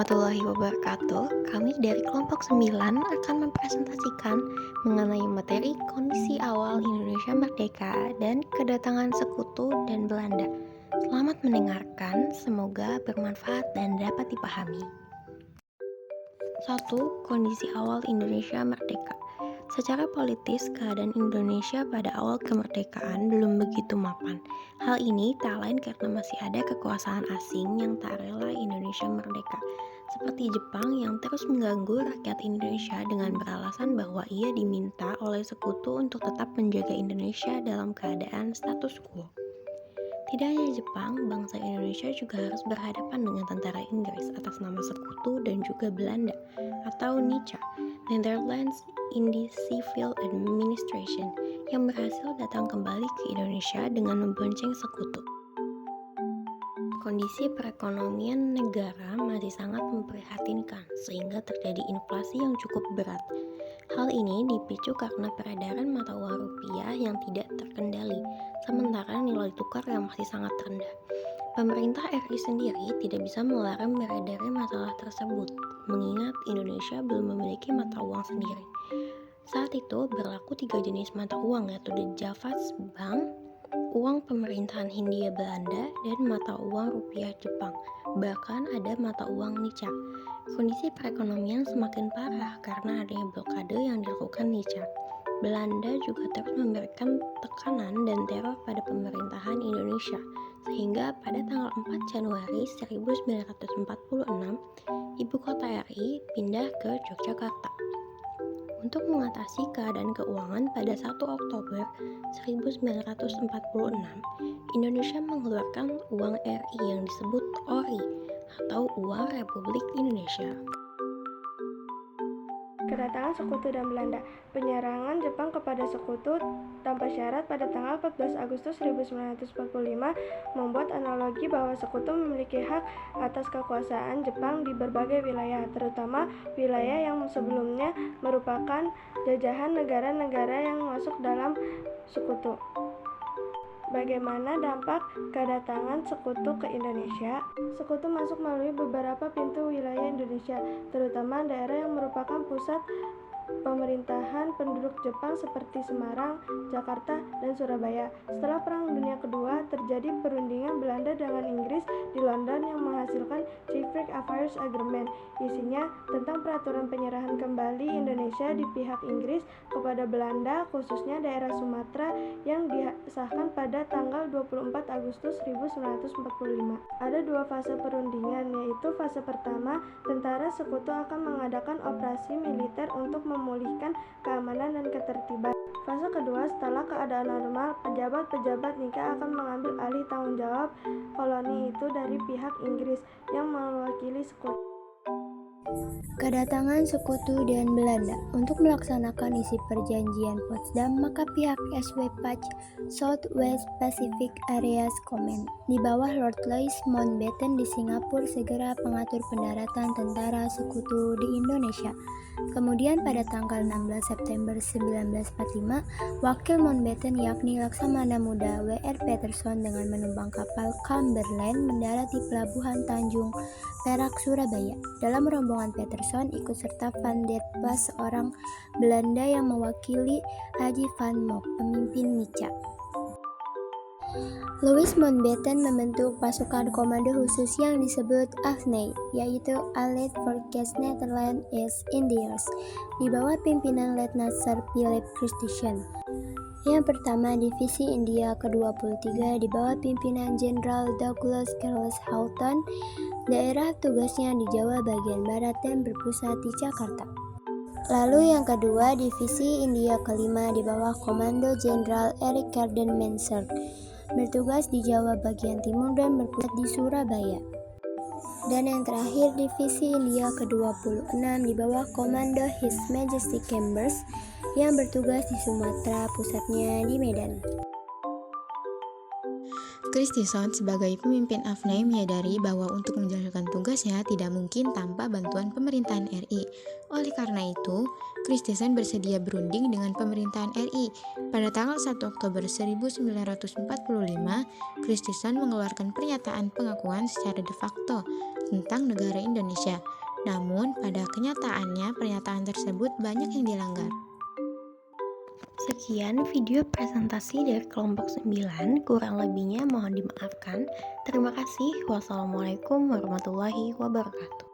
warahmatullahi wabarakatuh. Kami dari kelompok 9 akan mempresentasikan mengenai materi kondisi awal Indonesia Merdeka dan kedatangan sekutu dan Belanda. Selamat mendengarkan, semoga bermanfaat dan dapat dipahami. 1. Kondisi awal Indonesia Merdeka. Secara politis, keadaan Indonesia pada awal kemerdekaan belum begitu mapan. Hal ini tak lain karena masih ada kekuasaan asing yang tak rela Indonesia merdeka, seperti Jepang yang terus mengganggu rakyat Indonesia dengan beralasan bahwa ia diminta oleh sekutu untuk tetap menjaga Indonesia dalam keadaan status quo. Tidak hanya Jepang, bangsa Indonesia juga harus berhadapan dengan tentara Inggris atas nama sekutu dan juga Belanda atau NICA, Netherlands Indies Civil Administration, yang berhasil datang kembali ke Indonesia dengan membonceng sekutu. Kondisi perekonomian negara masih sangat memprihatinkan sehingga terjadi inflasi yang cukup berat. Hal ini dipicu karena peredaran mata uang rupiah yang tidak terkendali, sementara nilai tukar yang masih sangat rendah. Pemerintah RI sendiri tidak bisa melarang beredarnya masalah tersebut, mengingat Indonesia belum memiliki mata uang sendiri. Saat itu berlaku 3 jenis mata uang, yaitu the Javas Bank, uang pemerintahan Hindia Belanda, dan mata uang rupiah Jepang. Bahkan ada mata uang NICA. Kondisi perekonomian semakin parah karena adanya blokade yang dilakukan NICA. Belanda juga terus memberikan tekanan dan teror pada pemerintahan Indonesia, sehingga pada tanggal 4 Januari 1946, ibu kota RI pindah ke Yogyakarta. Untuk mengatasi keadaan keuangan pada 1 Oktober 1946, Indonesia mengeluarkan uang RI yang disebut ORI atau Uang Republik Indonesia. Kedatangan sekutu dan Belanda. Penyerangan Jepang kepada sekutu tanpa syarat pada tanggal 14 Agustus 1945 membuat analogi bahwa sekutu memiliki hak atas kekuasaan Jepang di berbagai wilayah, terutama wilayah yang sebelumnya merupakan jajahan negara-negara yang masuk dalam sekutu. Bagaimana dampak kedatangan sekutu ke Indonesia? Sekutu masuk melalui beberapa pintu wilayah Indonesia, terutama daerah yang merupakan pusat pemerintahan penduduk Jepang seperti Semarang, Jakarta, dan Surabaya. Setelah Perang Dunia Kedua, terjadi perundingan Belanda dengan Inggris di London yang menghasilkan Chieftain Affairs Agreement. Isinya tentang peraturan penyerahan kembali Indonesia di pihak Inggris kepada Belanda, khususnya daerah Sumatera, yang disahkan pada tanggal 24 Agustus 1945. Ada 2 fase perundingan, yaitu fase pertama, tentara sekutu akan mengadakan operasi militer untuk memulihkan keamanan dan ketertiban. Fase kedua, setelah keadaan normal, pejabat-pejabat NICA akan mengambil alih tanggung jawab koloni itu dari pihak Inggris yang mewakili sekutu. Kedatangan sekutu dan Belanda. Untuk melaksanakan isi perjanjian Potsdam, maka pihak SWPAC South West Pacific Areas Command di bawah Lord Louis Mountbatten di Singapura segera mengatur pendaratan tentara sekutu di Indonesia. Kemudian pada tanggal 16 September 1945, wakil Mountbatten yakni Laksamana Muda W.R. Peterson dengan menumpang kapal Cumberland mendarat di pelabuhan Tanjung Perak, Surabaya. Dalam rombongan Peterson ikut serta Van der Waals, seorang Belanda yang mewakili Haji Van Mock, pemimpin NICA. Louis Mountbatten membentuk pasukan komando khusus yang disebut AFNI, yaitu Allied Forces Netherlands East Indies, di bawah pimpinan Letnan Sir Philip Christensen. Yang pertama, Divisi India ke-23 di bawah pimpinan Jenderal Douglas Charles Houghton. Daerah tugasnya di Jawa bagian barat dan berpusat di Jakarta. Lalu yang kedua, Divisi India ke-5 di bawah Komando Jenderal Eric Garden Mansell, bertugas di Jawa bagian timur dan berpusat di Surabaya. Dan yang terakhir, Divisi India ke-26 di bawah Komando His Majesty Chambers yang bertugas di Sumatera, pusatnya di Medan. Christison sebagai pemimpin AFNAI menyadari bahwa untuk menjalankan tugasnya tidak mungkin tanpa bantuan pemerintahan RI. Oleh karena itu, Christison bersedia berunding dengan pemerintahan RI. Pada tanggal 1 Oktober 1945, Christison mengeluarkan pernyataan pengakuan secara de facto tentang negara Indonesia. Namun, pada kenyataannya pernyataan tersebut banyak yang dilanggar. Sekian video presentasi dari kelompok 9, kurang lebihnya mohon dimaafkan. Terima kasih. Wassalamualaikum warahmatullahi wabarakatuh.